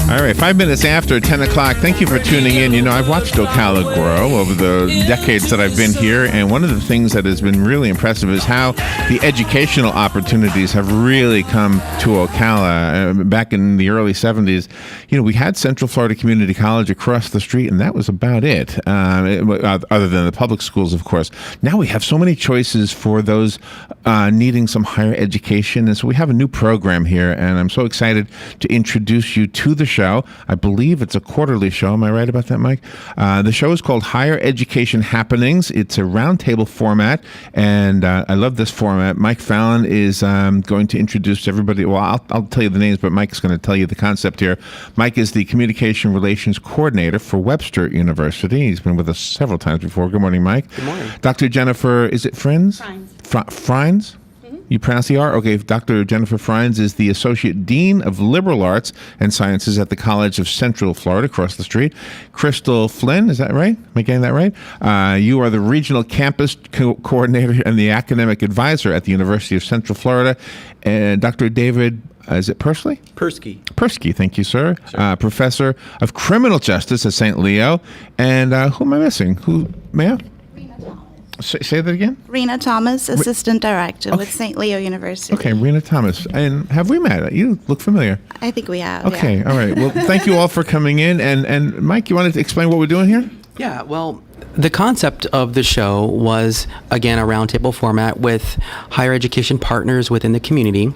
All right, 5 minutes after 10 o'clock. Thank you for tuning in. You know, I've watched Ocala grow over the decades that I've been here, and one of the things that has been really impressive is how the educational opportunities have really come to Ocala. Back in the early 70s, you know, we had Central Florida Community College across the street, and that was about it, other than the public schools, of course. Now we have so many choices for those needing some higher education, and so we have a new program here, and I'm so excited to introduce you to the show. I believe it's a quarterly show. Am I right about that, Mike? The show is called Higher Education Happenings. It's a roundtable format, and I love this format. Mike Fallon is going to introduce everybody. Well, I'll tell you the names, but Mike's going to tell you the concept here. Mike is the Communication Relations Coordinator for Webster University. He's been with us several times before. Good morning, Mike. Good morning. Dr. Jennifer, is it Friends? Frines? You pronounce the R? Okay. Dr. Jennifer Frines is the Associate Dean of Liberal Arts and Sciences at the College of Central Florida, across the street. Crystal Flynn, is that right? Am I getting that right? You are the Regional Campus Coordinator and the Academic Advisor at the University of Central Florida. And Dr. David, is it Persky? Persky, thank you, sir. Sure. Professor of Criminal Justice at St. Leo. And who am I missing? May I? Say that again? Rena Thomas, Assistant Director with St. Leo University. Okay, Rena Thomas. And have we met? You look familiar. I think we have. Okay, yeah. All right. Well, thank you all for coming in. And Mike, you wanted to explain what we're doing here? Yeah, well, the concept of the show was, again, a roundtable format with higher education partners within the community.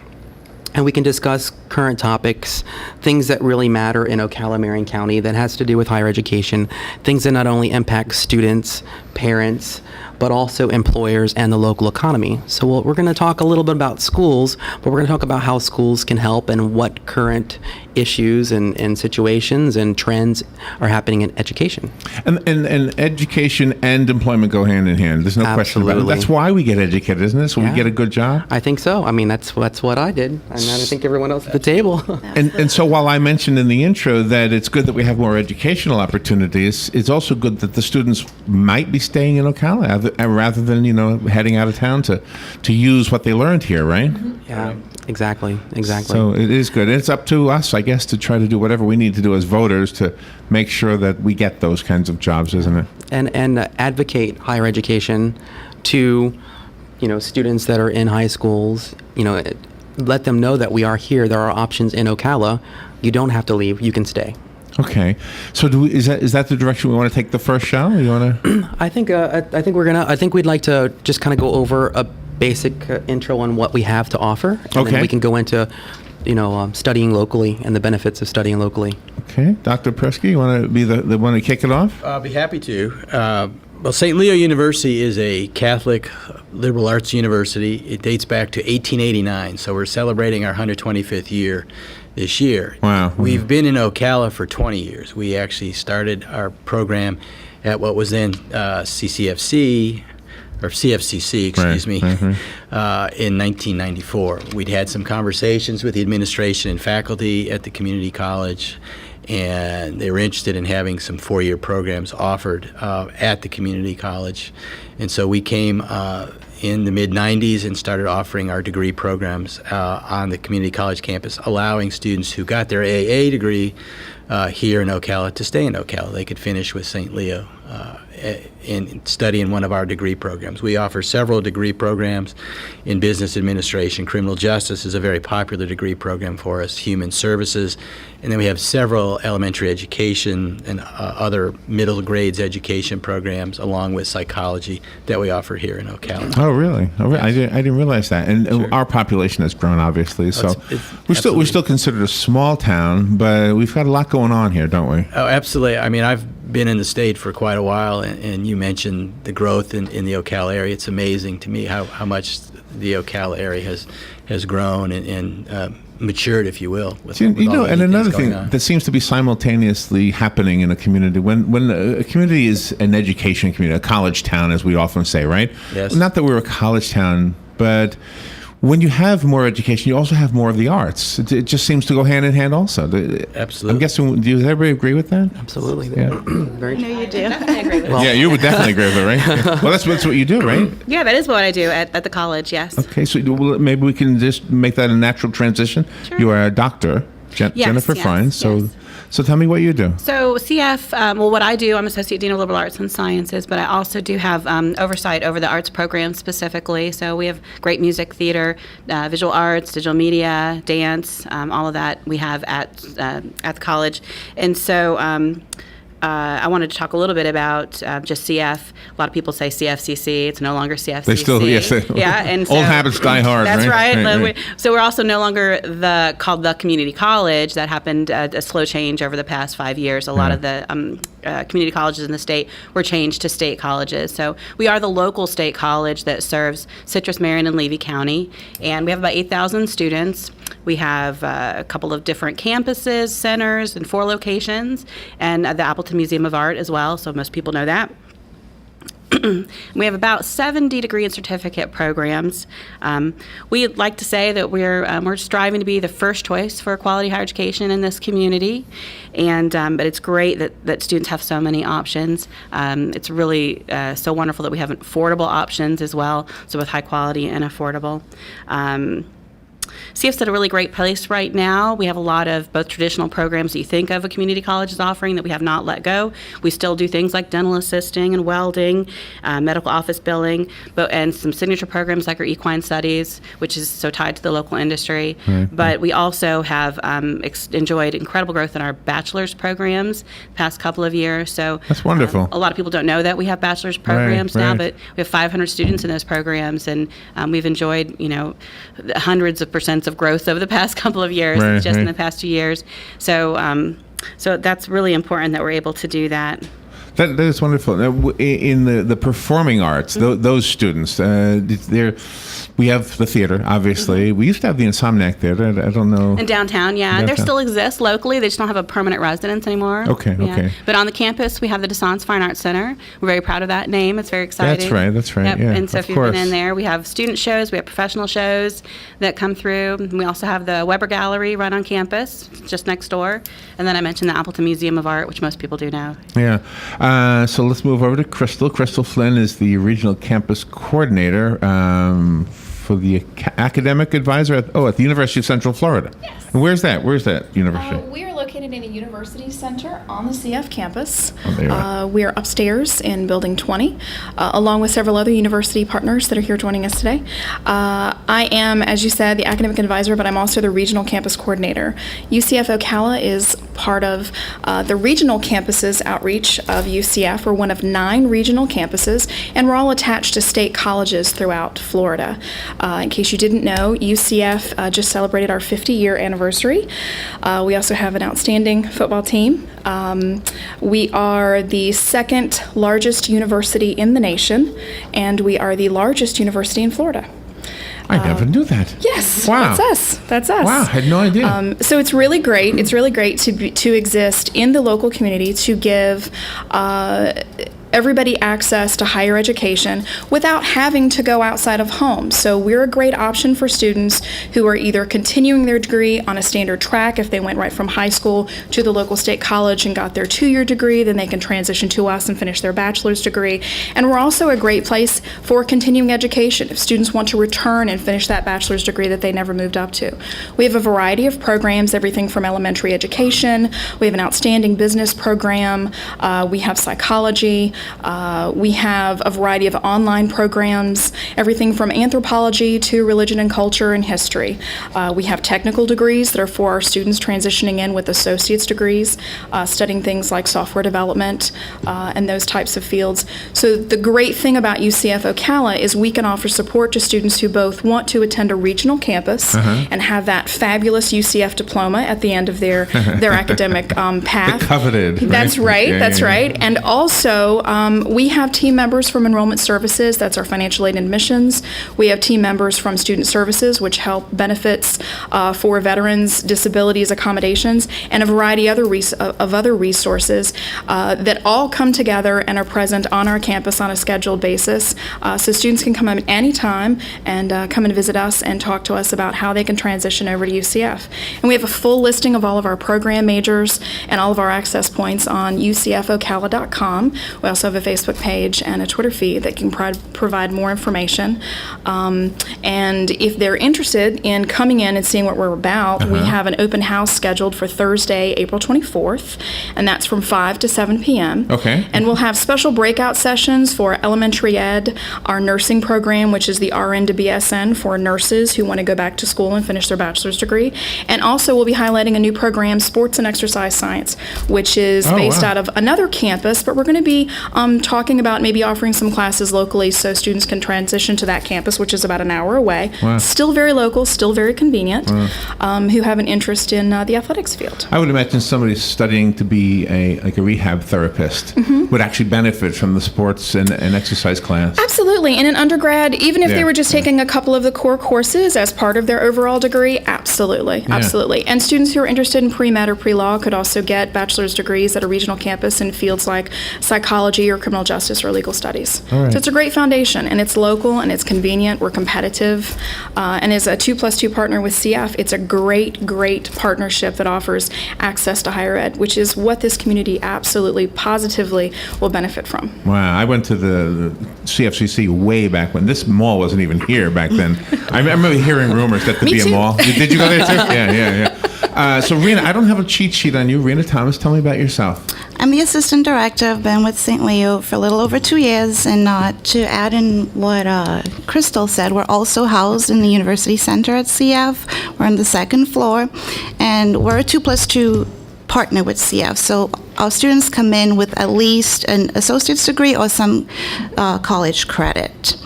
And we can discuss current topics, things that really matter in Ocala, Marion County that has to do with higher education, things that not only impact students, parents, but also employers and the local economy. So we're going to talk a little bit about schools, but we're going to talk about how schools can help and what current issues and situations and trends are happening in education. And education and employment go hand in hand. There's no question about it. That's why we get educated, isn't it? So we get a good job? I think so. I mean, that's what I did. And I think everyone else at the table. And so while I mentioned in the intro that it's good that we have more educational opportunities, it's also good that the students might be staying in Ocala rather than, you know, heading out of town to use what they learned here, right? Yeah, exactly. So it is good. And it's up to us, I guess, to try to do whatever we need to do as voters to make sure that we get those kinds of jobs, isn't it? And advocate higher education to, you know, students that are in high schools, you know, let them know that we are here. There are options in Ocala. You don't have to leave. You can stay. Okay, so is that the direction we want to take the first show? You want to? I think we'd like to just kind of go over a basic intro on what we have to offer, and then we can go into, you know, studying locally and the benefits of studying locally. Okay, Dr. Persky, you want to be the one to kick it off? I'll be happy to. Well, St. Leo University is a Catholic liberal arts university. It dates back to 1889, so we're celebrating our 125th year this year. Wow. We've been in Ocala for 20 years. We actually started our program at what was then CCFC, or CFCC, excuse me, in 1994. We'd had some conversations with the administration and faculty at the community college, and they were interested in having some four-year programs offered at the community college. And so we came in the mid-90s and started offering our degree programs on the community college campus, allowing students who got their AA degree here in Ocala to stay in Ocala. They could finish with St. Leo and study in one of our degree programs. We offer several degree programs in business administration. Criminal justice is a very popular degree program for us, human services, and then we have several elementary education and other middle grades education programs, along with psychology, that we offer here in Ocala. Oh, really? Yes. I didn't realize that. And Sure. Our population has grown, obviously. So It's we're still considered a small town, but we've got a lot going on here, don't we? Oh, absolutely. I mean, I've been in the state for quite a while, and you mentioned the growth in the Ocala area. It's amazing to me how much the Ocala area has grown and matured, if you will. And another thing that seems to be simultaneously happening in a community, when a community is an education community, a college town, as we often say, right? Yes. Not that we're a college town, but when you have more education, you also have more of the arts. It just seems to go hand in hand also. Absolutely. I'm guessing, does everybody agree with that? Absolutely. Yeah. Very I know you do. Definitely agree with Yeah, you would definitely agree with it, right? Well, that's what you do, right? Yeah, that is what I do at the college, yes. Okay, so maybe we can just make that a natural transition. Sure. You are a doctor. Jennifer yes, Fine. So, yes. so tell me what you do. So CF, well, what I do, I'm Associate Dean of Liberal Arts and Sciences, but I also do have oversight over the arts program specifically. So we have great music, theater, visual arts, digital media, dance, all of that we have at the college. And so I wanted to talk a little bit about just CF. A lot of people say CFCC. It's no longer CFCC. They still, yes. Yeah, and so, old habits die hard. That's right. Right. So we're also no longer called the community college. That happened a slow change over the past 5 years. A lot of the community colleges in the state were changed to state colleges. So we are the local state college that serves Citrus, Marion, and Levy County, and we have about 8,000 students. We have a couple of different campuses, centers, and 4 locations, and the Appleton Museum of Art as well, so most people know that. We have about 70 degree and certificate programs. We like to say that we're striving to be the first choice for quality higher education in this community, and but it's great that students have so many options. It's really so wonderful that we have affordable options as well, so with high quality and affordable. CF's at a really great place right now. We have a lot of both traditional programs that you think of a community college is offering that we have not let go. We still do things like dental assisting and welding, medical office billing, and some signature programs like our equine studies, which is so tied to the local industry. Right. But we also have enjoyed incredible growth in our bachelor's programs the past couple of years. So That's wonderful. A lot of people don't know that we have bachelor's programs now, right. but we have 500 students in those programs, and we've enjoyed, hundreds of percents of growth over the past couple of years, Right, just in right. the past 2 years. So, so that's really important that we're able to do that. That is wonderful. Now, in the performing arts, those students, we have the theater, obviously. We used to have the Insomniac Theater. I don't know. In downtown, yeah. Downtown. There still exists locally. They just don't have a permanent residence anymore. Okay, Yeah. okay. But on the campus, we have the DeSantis Fine Arts Center. We're very proud of that name. It's very exciting. That's right. Yep. Yeah, And so of if you've course. been in there, we have student shows, we have professional shows that come through. We also have the Weber Gallery right on campus, just next door. And then I mentioned the Appleton Museum of Art, which most people do know. Yeah. So let's move over to Crystal. Crystal Flynn is the regional campus coordinator for the academic advisor at the University of Central Florida. Yes. And where's that? Where's that university? We are located in a university center on the CF campus. Oh, there you are. We are upstairs in Building 20, along with several other university partners that are here joining us today. I am, as you said, the academic advisor, but I'm also the regional campus coordinator. UCF Ocala is part of the regional campuses outreach of UCF. We're one of 9 regional campuses, and we're all attached to state colleges throughout Florida. In case you didn't know, UCF just celebrated our 50-year anniversary. We also have an outstanding football team. We are the second largest university in the nation, and we are the largest university in Florida. I never knew that. Yes, Wow. That's us. Wow, I had no idea. So it's really great. It's really great to exist in the local community, to give everybody access to higher education without having to go outside of home. So we're a great option for students who are either continuing their degree on a standard track. If they went right from high school to the local state college and got their 2-year degree, then they can transition to us and finish their bachelor's degree. And we're also a great place for continuing education if students want to return and finish that bachelor's degree that they never moved up to. We have a variety of programs, everything from elementary education. We have an outstanding business program. We have psychology. We have a variety of online programs, everything from anthropology to religion and culture and history. We have technical degrees that are for our students transitioning in with associate's degrees, studying things like software development and those types of fields. So the great thing about UCF Ocala is we can offer support to students who both want to attend a regional campus and have that fabulous UCF diploma at the end of their academic path. The coveted. That's right. Yeah, That's yeah, yeah. right. And also, we have team members from Enrollment Services. That's our financial aid and admissions. We have team members from Student Services, which help benefits for veterans, disabilities accommodations, and a variety of other resources that all come together and are present on our campus on a scheduled basis. So students can come in anytime and come and visit us and talk to us about how they can transition over to UCF. And we have a full listing of all of our program majors and all of our access points on ucfocala.com. We also also have a Facebook page and a Twitter feed that can provide more information. And if they're interested in coming in and seeing what we're about, we have an open house scheduled for Thursday, April 24th, and that's from 5 to 7 p.m. Okay. And we'll have special breakout sessions for elementary ed, our nursing program, which is the RN to BSN for nurses who want to go back to school and finish their bachelor's degree. And also we'll be highlighting a new program, Sports and Exercise Science, which is based out of another campus, but we're going to be talking about maybe offering some classes locally so students can transition to that campus, which is about an hour away. Still very local, still very convenient, who have an interest in the athletics field. I would imagine somebody studying to be a rehab therapist would actually benefit from the sports and exercise class. Absolutely. And in undergrad, even if they were just taking a couple of the core courses as part of their overall degree, absolutely. And students who are interested in pre-med or pre-law could also get bachelor's degrees at a regional campus in fields like psychology or criminal justice or legal studies. So it's a great foundation, and it's local, and it's convenient. We're competitive. And as a 2+2 partner with CF, it's a great, great partnership that offers access to higher ed, which is what this community absolutely, positively will benefit from. Wow, I went to the CFCC way back when this mall wasn't even here back then. I remember hearing rumors that there'd be a mall. Did you go there too? Yeah. So Rena, I don't have a cheat sheet on you. Rena Thomas, tell me about yourself. I'm the assistant director. I've been with St. Leo for a little over 2 years. And to add in what Crystal said, we're also housed in the University Center at CF. We're on the second floor. And we're a 2+2 partner with CF. So our students come in with at least an associate's degree or some college credit.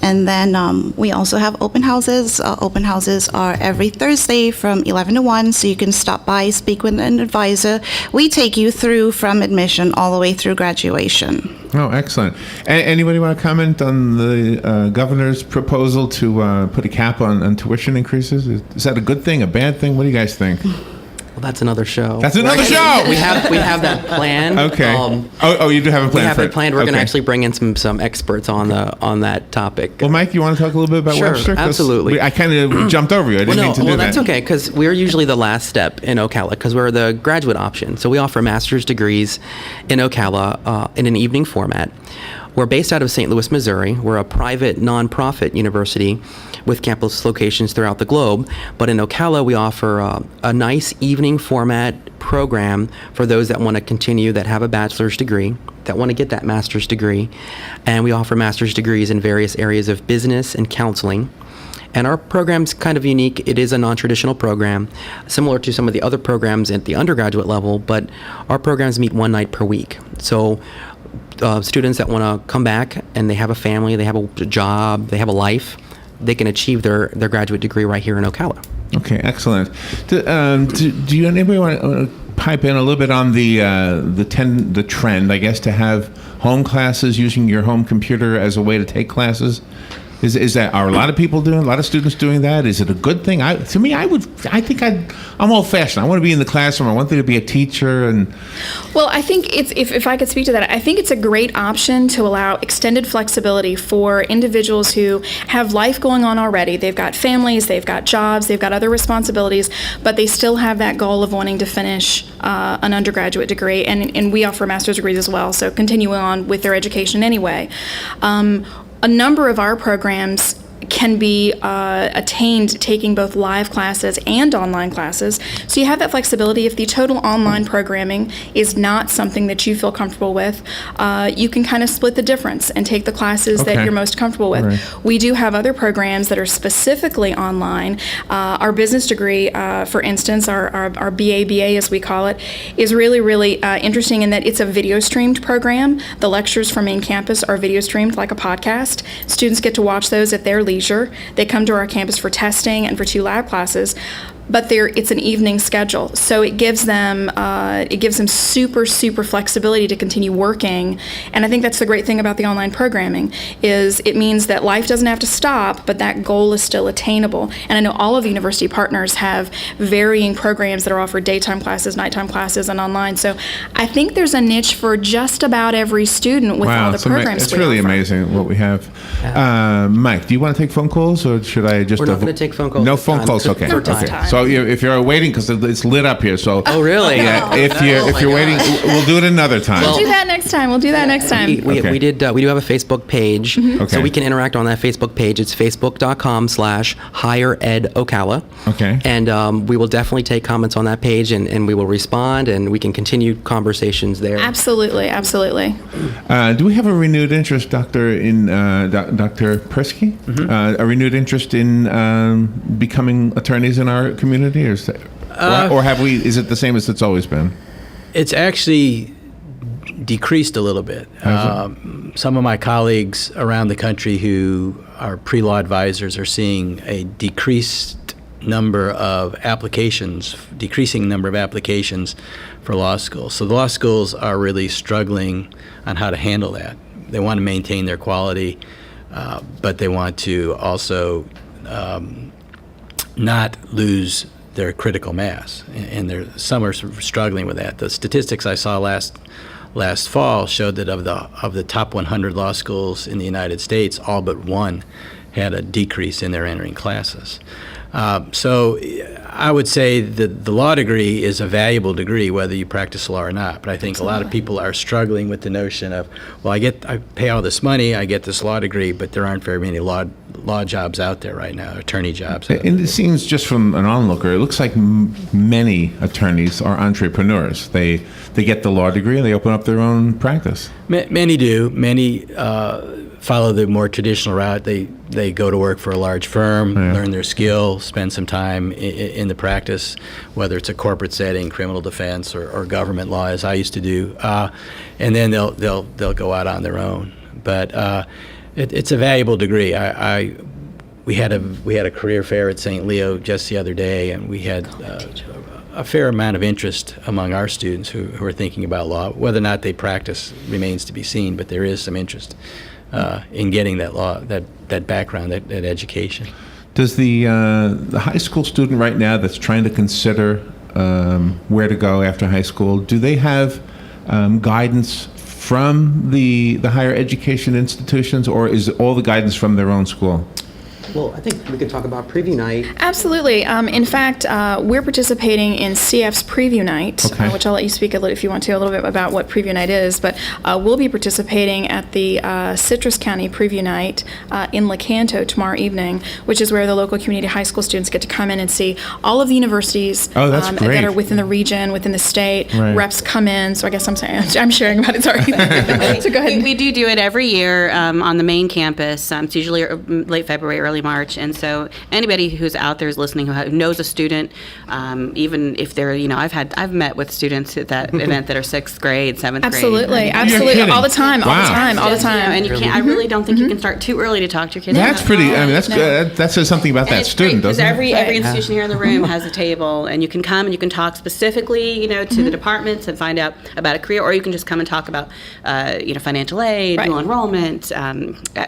And then we also have open houses. Open houses are every Thursday from 11 to 1, so you can stop by, speak with an advisor. We take you through from admission all the way through graduation. Oh, excellent. Anybody want to comment on the governor's proposal to put a cap on tuition increases? Is that a good thing, a bad thing? What do you guys think? Well, that's another show. That's another show. We have that plan. Okay. You do have a plan. We have for it planned. We're going to actually bring in some experts on that topic. Well, Mike, you want to talk a little bit about Sure, Webster? 'Cause absolutely. I kind of jumped over you. I didn't mean to do that. Well, that's okay, because we're usually the last step in Ocala, because we're the graduate option. So we offer master's degrees in Ocala in an evening format. We're based out of St. Louis, Missouri. We're a private nonprofit university with campus locations throughout the globe. But in Ocala, we offer a nice evening format program for those that want to continue, that have a bachelor's degree, that want to get that master's degree. And we offer master's degrees in various areas of business and counseling. And our program's kind of unique. It is a non-traditional program, similar to some of the other programs at the undergraduate level, but our programs meet one night per week. So students that want to come back and they have a family, they have a job, they have a life, they can achieve their graduate degree right here in Ocala. Okay, excellent. Do you anybody want to pipe in a little bit on the trend, I guess, to have home classes using your home computer as a way to take classes? Are a lot of people doing? A lot of students doing that? Is it a good thing? I'm old-fashioned. I want to be in the classroom. I want there to be a teacher. Well, I think if I could speak to that, I think it's a great option to allow extended flexibility for individuals who have life going on already. They've got families, they've got jobs, they've got other responsibilities, but they still have that goal of wanting to finish an undergraduate degree, and we offer master's degrees as well, so continue on with their education anyway. A number of our programs can be attained taking both live classes and online classes. So you have that flexibility. If the total online programming is not something that you feel comfortable with, you can kind of split the difference and take the classes that you're most comfortable with. Right. We do have other programs that are specifically online. Our business degree, for instance, our BA as we call it, is really, really interesting in that it's a video streamed program. The lectures from main campus are video streamed like a podcast. Students get to watch those at their leisure. They come to our campus for testing and for 2 lab classes, but it's an evening schedule, so it gives them super flexibility to continue working. And I think that's the great thing about the online programming, is it means that life doesn't have to stop, but that goal is still attainable. And I know all of the university partners have varying programs that are offered daytime classes, nighttime classes, and online. So I think there's a niche for just about every student with all the programs. It's really amazing what we have. Mike, do you want to take phone calls, or should I just? We're not going to take phone calls. No phone calls. Okay. For time. So Well, if you're waiting, because it's lit up here, so. Oh, really? Yeah, if you're waiting, we'll do it another time. We'll do that next time. We We do have a Facebook page, Okay. so we can interact on that Facebook page. It's facebook.com/higheredocala. Okay. And we will definitely take comments on that page, and we will respond, and we can continue conversations there. Absolutely. Do we have a renewed interest, Dr. Persky? A renewed interest in becoming attorneys in our community, or have we? Is it the same as it's always been? It's actually decreased a little bit. Some of my colleagues around the country who are pre-law advisors are seeing a decreasing number of applications for law schools. So the law schools are really struggling on how to handle that. They want to maintain their quality, but they want to also not lose their critical mass, and some are struggling with that. The statistics I saw last fall showed that of the top 100 law schools in the United States, all but one had a decrease in their entering classes. So I would say that the law degree is a valuable degree, whether you practice law or not. But I think a lot of people are struggling with the notion of, well, I pay all this money, I get this law degree, but there aren't very many law jobs out there right now, attorney jobs. And it seems, just from an onlooker, it looks like many attorneys are entrepreneurs. They get the law degree and they open up their own practice. Many do. Many follow the more traditional route. They go to work for a large firm, learn their skill, spend some time in the practice, whether it's a corporate setting, criminal defense, or government law, as I used to do, and then they'll go out on their own. But it's a valuable degree. We had a career fair at St. Leo just the other day, and we had a fair amount of interest among our students who are thinking about law. Whether or not they practice remains to be seen, but there is some interest in getting that background, that education. Does the high school student right now that's trying to consider where to go after high school, do they have guidance from the higher education institutions, or is all the guidance from their own school? Well, I think we could talk about preview night. Absolutely. In fact, we're participating in CF's preview night, Okay. Which I'll let you speak if you want to, a little bit about what preview night is. But we'll be participating at the Citrus County preview night in Lecanto tomorrow evening, which is where the local community high school students get to come in and see all of the universities that's great. that are within the region, within the state. Right. Reps come in. So I guess I'm sharing about it. Sorry. So go ahead. We do it every year on the main campus. It's usually late February, early March, and so anybody who's out there is listening who knows a student, even if they're, I've met with students at that event that are 6th grade, 7th grade. Absolutely, kidding. all the time, Wow. all the time. And you can't. I really don't think you can start too early to talk to your kids. That's pretty. I mean, that's good. That says something about that student, doesn't it? Because every institution here in the room has a table, and you can come and you can talk specifically, to the departments and find out about a career, or you can just come and talk about, financial aid, Right. dual enrollment,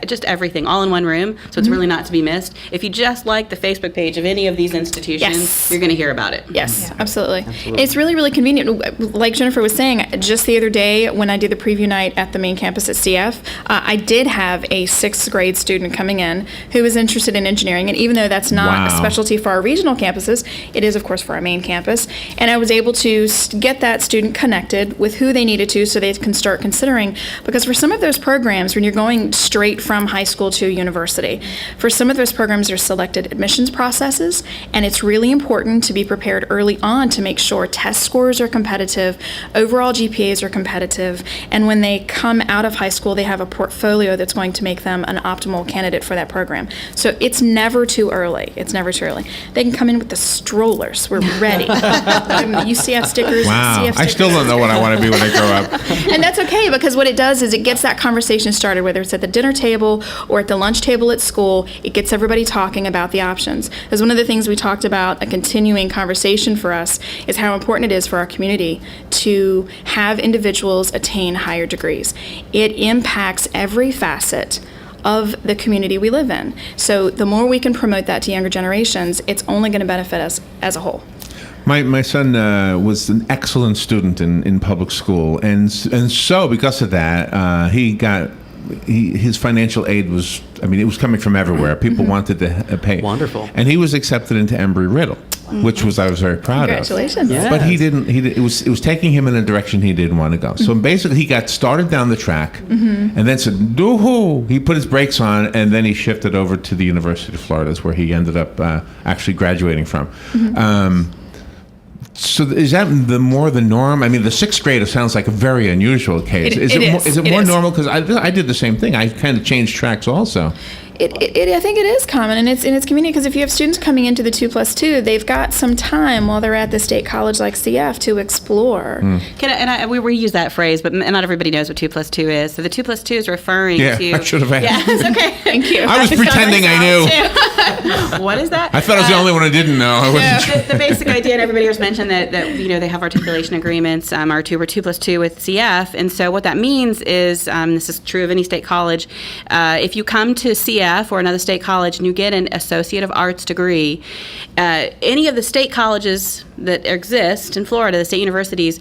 just everything, all in one room. So it's really not to be missed. If you just like the Facebook page of any of these institutions, Yes. you're going to hear about it. Yes, absolutely. It's really, really convenient. Like Jennifer was saying, just the other day when I did the preview night at the main campus at CF, I did have a 6th grade student coming in who was interested in engineering. And even though that's not Wow. a specialty for our regional campuses, it is, of course, for our main campus. And I was able to get that student connected with who they needed to so they can start considering. Because for some of those programs, when you're going straight from high school to university, for some of those programs are selected admissions processes, and it's really important to be prepared early on to make sure test scores are competitive, overall GPAs are competitive, and when they come out of high school, they have a portfolio that's going to make them an optimal candidate for that program. So it's never too early. It's never too early. They can come in with the strollers. We're ready. UCF stickers. Wow. CF I stickers. still don't know what I want to be when I grow up. And that's okay, because what it does is it gets that conversation started, whether it's at the dinner table or at the lunch table at school. It gets everybody talking about the options. Because one of the things we talked about, a continuing conversation for us, is how important it is for our community to have individuals attain higher degrees. It impacts every facet of the community we live in. So the more we can promote that to younger generations, it's only going to benefit us as a whole. My son was an excellent student in public school, and so because of that, his financial aid was, it was coming from everywhere. People wanted to pay. Wonderful. And he was accepted into Embry-Riddle. which was I was very proud Congratulations. of. Yeah. But he didn't. It was taking him in a direction he didn't want to go. So basically, he got started down the track, and then said, "Doo-hoo!" He put his brakes on, and then he shifted over to the University of Florida, is where he ended up actually graduating from. So is that more the norm? I mean, the sixth grade sounds like a very unusual case. Is it more normal? Because I did the same thing. I kind of changed tracks also. I think it is common, and it's in its community, because if you have students coming into the 2+2, they've got some time while they're at the state college like CF to explore. We reuse that phrase, but not everybody knows what 2+2 is. So the 2+2 is referring to. Yeah, I should have asked. Yeah, it's okay. Thank you. I was pretending I knew. What is that? I thought I was the only one who didn't know. I wasn't sure. The basic idea, and everybody has mentioned that they have articulation agreements. We're 2+2 with CF, and so what that means is, this is true of any state college. If you come to CF or another state college and you get an Associate of Arts degree, any of the state colleges that exist in Florida, the state universities,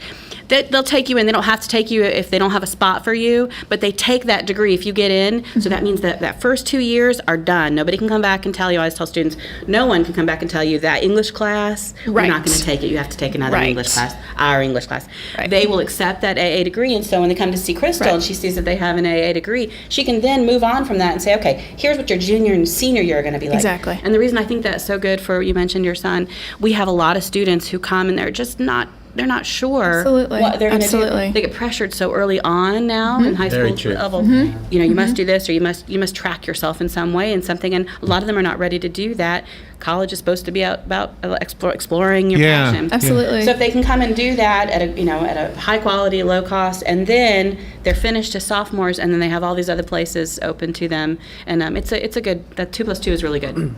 they'll take you in. They don't have to take you if they don't have a spot for you, but they take that degree if you get in. So that means that first 2 years are done. Nobody can come back and tell you. I always tell students, no one can come back and tell you that English class, we're not going to take it. You have to take another English class, our English class. Right. They will accept that AA degree, and so when they come to see Crystal and she sees that they have an AA degree, she can then move on from that and say, okay, here's what your junior and senior year are going to be like. Exactly. And the reason I think that's so good for, you mentioned your son, we have a lot of students who come and they're not sure Absolutely. what they're going to Absolutely. do. They get pressured so early on now in high Very school true. level. You must do this, or you must track yourself in some way and something. And a lot of them are not ready to do that. College is supposed to be about exploring your passion. Absolutely. So if they can come and do that at a high quality, low cost, and then they're finished as sophomores, and then they have all these other places open to them, and it's a good. That 2+2 is really good.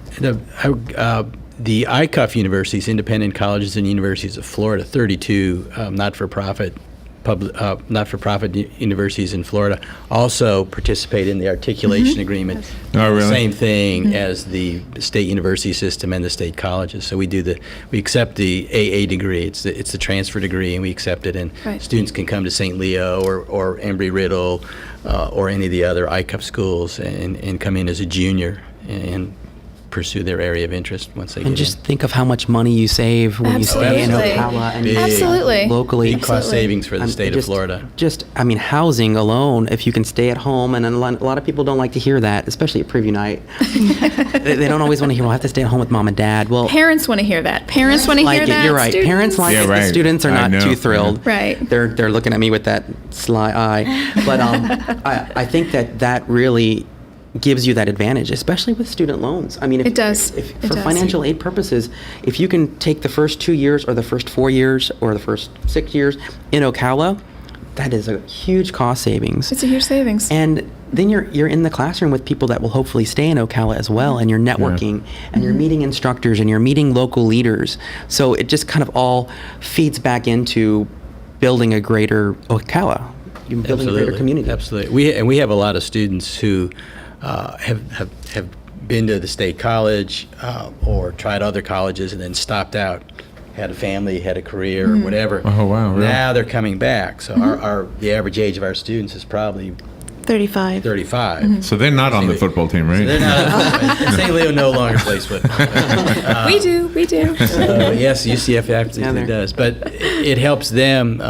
The ICUF universities, independent colleges and universities of Florida, 32 not-for-profit universities in Florida, also participate in the articulation agreement. Oh, really? Same thing as the state university system and the state colleges. So we accept the AA degree. It's the transfer degree, and we accept it. And students can come to St. Leo or Embry-Riddle or any of the other ICUF schools and come in as a junior and pursue their area of interest once they get in. And just think of how much money you save when you stay in Absolutely. Ocala and Absolutely. locally. Big cost savings for the state of Florida. Housing alone, if you can stay at home, and a lot of people don't like to hear that, especially at preview night. They don't always want to hear, well, I have to stay at home with mom and dad. Well, Parents want to hear that. Parents want to hear that. You're right. Students- Parents like Yeah, it. right. The students are I not know. too thrilled. Right. They're looking at me with that sly eye. But I think that really gives you that advantage, especially with student loans. I mean, It does. For It does. financial aid purposes, if you can take the first 2 years or the first 4 years or the first 6 years in Ocala, that is a huge cost savings. It's a huge savings. And then you're in the classroom with people that will hopefully stay in Ocala as well, and you're networking, and you're meeting instructors, and you're meeting local leaders. So it just kind of all feeds back into building a greater Ocala, building a greater community. Absolutely. We have a lot of students who have been to the state college or tried other colleges and then stopped out, had a family, had a career, or whatever. Oh, wow, really? Now they're coming back. So the average age of our students is probably 35. 35. So they're not on the football team, right? They're not. St. Leo no longer plays football. We do. Yes, UCF absolutely does. But it helps them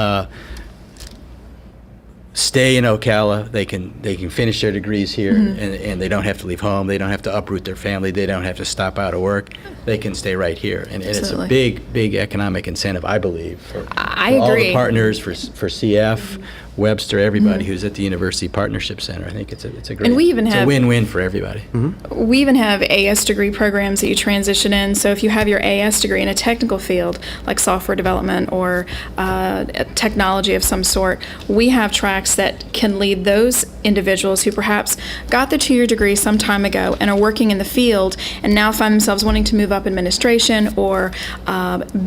stay in Ocala. They can finish their degrees here, and they don't have to leave home. They don't have to uproot their family. They don't have to stop out of work. They can stay right here, and it's a big economic incentive, I believe, for all agree. the partners, for CF, Webster, everybody who's at the University Partnership Center. I think it's a great. And we even it's have- a win-win for everybody. We even have AS degree programs that you transition in. So if you have your AS degree in a technical field, like software development or technology of some sort, we have tracks that can lead those individuals who perhaps got the 2-year degree some time ago and are working in the field and now find themselves wanting to move up administration or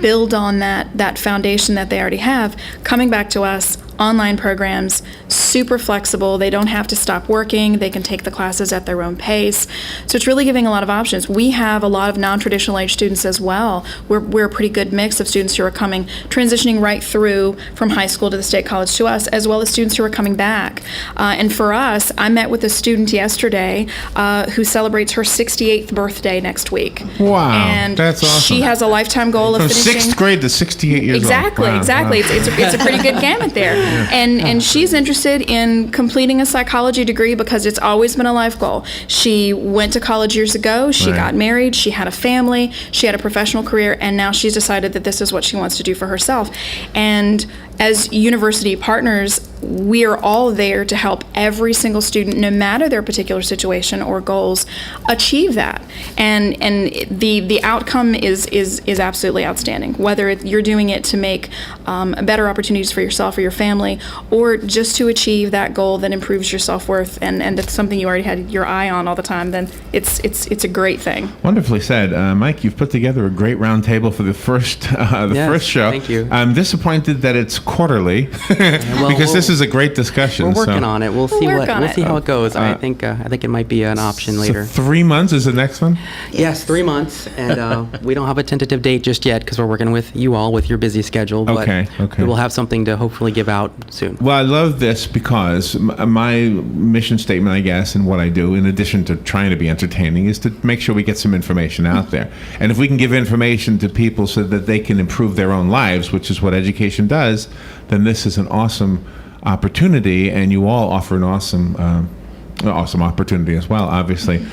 build on that foundation that they already have, coming back to us, online programs, super flexible. They don't have to stop working. They can take the classes at their own pace. So it's really giving a lot of options. We have a lot of non-traditional age students as well. We're a pretty good mix of students who are transitioning right through from high school to the State College to us, as well as students who are coming back. And for us, I met with a student yesterday who celebrates her 68th birthday next week. Wow, and that's awesome. She has a lifetime goal of From finishing 6th grade to 68 years exactly, old. Exactly. Wow. It's a pretty good gamut there. And she's interested in completing a psychology degree because it's always been a life goal. She went to college years ago. She Right. got married. She had a family. She had a professional career. And now she's decided that this is what she wants to do for herself. And as university partners, we are all there to help every single student, no matter their particular situation or goals, achieve that. And the outcome is absolutely outstanding. Whether you're doing it to make better opportunities for yourself or your family, or just to achieve that goal that improves your self-worth, and that's something you already had your eye on all the time, then it's a great thing. Wonderfully said. Mike, you've put together a great round table for the first first show. Thank you. I'm disappointed that it's quarterly because this is a great discussion. We're working on it. We'll see work on we'll it. see how it goes. I think it might be an option later. So 3 months is the next one? Yes, 3 months, and we don't have a tentative date just yet because we're working with you all with your busy schedule. But Okay. we will have something to hopefully give out soon. Well, I love this because my mission statement, I guess, and what I do, in addition to trying to be entertaining, is to make sure we get some information out there. And if we can give information to people so that they can improve their own lives, which is what education does, then this is an awesome opportunity, and you all offer an awesome opportunity as well, obviously.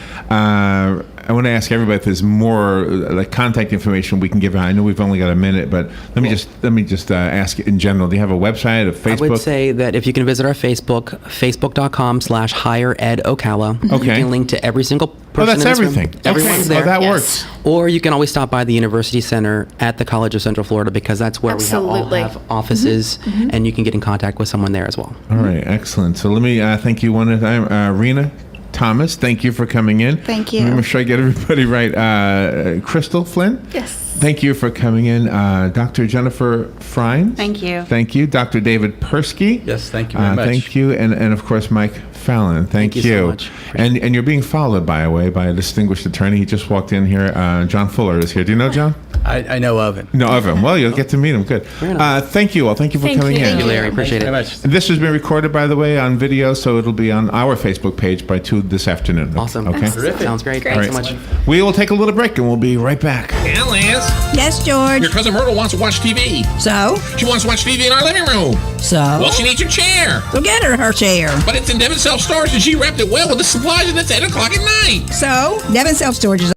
I want to ask everybody if there's more like contact information we can give out. I know we've only got a minute, but let me just ask in general. Do you have a website, a Facebook? I would say that if you can visit our Facebook, facebook.com/higheredocala. Okay. You can link to every single person that's in this room. everything. Everyone's Okay. there. Oh, that Yes. works. Or you can always stop by the University Center at the College of Central Florida because that's where we all Absolutely. have offices, and you can get in contact with someone there as well. All right, excellent. So let me thank you one at a time. Rena Thomas, thank you for coming in. Thank you. Let me make sure I get everybody right. Crystal Flynn? Yes. Thank you for coming in. Dr. Jennifer Frines? Thank you. Thank you. Dr. David Persky? Yes, thank you very much. Thank you. And of course, Mike Fallon. Thank you so much. And you're being followed, by the way, by a distinguished attorney. He just walked in here. John Fuller is here. Do you know John? I know of him. No, of him. Well, you'll get to meet him. Good. Thank you all. Thank you for Thank coming you. in. Thank you, Larry. Appreciate Thank you it. very much. And this has been recorded, by the way, on video, so it'll be on our Facebook page by 2 this afternoon. Awesome. Okay. Terrific. Sounds great. Great. Thanks so All right. much. We will take a little break and we'll be right back. Yeah, Liz. Yes, George. Your cousin Myrtle wants to watch TV. So? She wants to watch TV in our living room. So? Well, she needs a chair. Go get her chair. But it's in Devon Self Storage, and she wrapped it well with the supplies, and it's 8 o'clock at night. So? Devon Self Storage is